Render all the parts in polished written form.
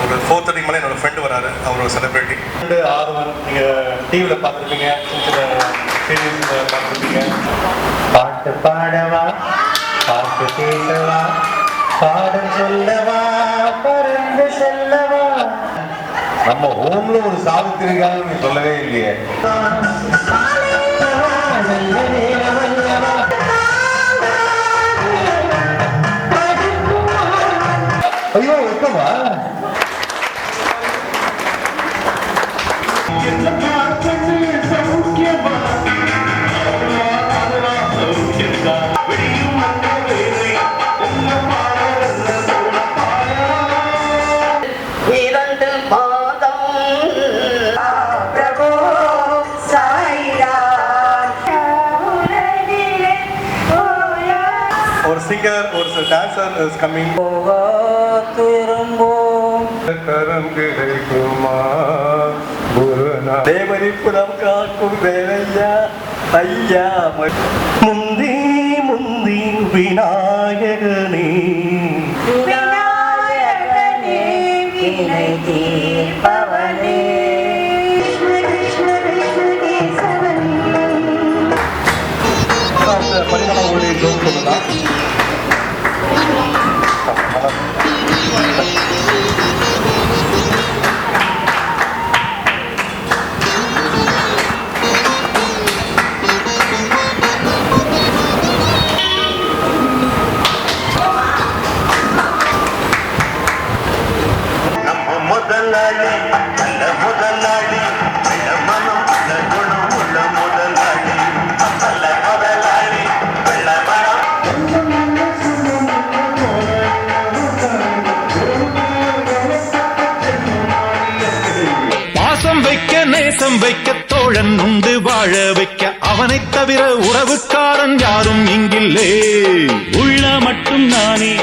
ஒரு 4:30 மேலே என்னோட ஃப்ரெண்டு வராரு, அவர் ஒரு செலிபிரிட்டி. ஆர்வம் நீங்கள் டிவியில் பார்த்துருப்பீங்க, சீரியல்ஸில் பார்த்துருப்பீங்க. பாட்டு பாடவா, பாட்டு பேசவா, பாடம் சொல்லவா, பறந்து செல்லவா. நம்ம ஹோம்ல ஒரு சாவித்திரிக்காக சொல்லவே இல்லையே. ஐயோ இருக்கமா ஒரு சிங்கர், ஒரு டான்சர் இஸ் கமிங். கரம் கிடைக்குமா தேவரிப்புறம் காக்கும் வேலையா ஐயா. முந்தி முந்தி விநாயகனே விநாயகனே வினை தீர்ப்பவனே. பரிமள ஒளி ஜோன் சொல்லலாம். முதலாளி நல்ல முதலாளி, மனம் நல்ல குணம் உள்ள முதலாளி, நல்ல முதலாளி வெள்ள மனம். பாசம் வைக்க நேசம் வைக்க தோழன் உண்டு வாழ வைக்க, அவனை தவிர உறவுக்காரன் யாரும் இங்கில்லே. உள்ள மட்டும் நானே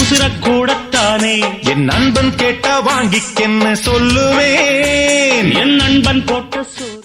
உசுரக்கூடத்தானே, என் நண்பன் கேட்டா வாங்கிக்கென்னு சொல்லுவேன். என் நண்பன் போட்ட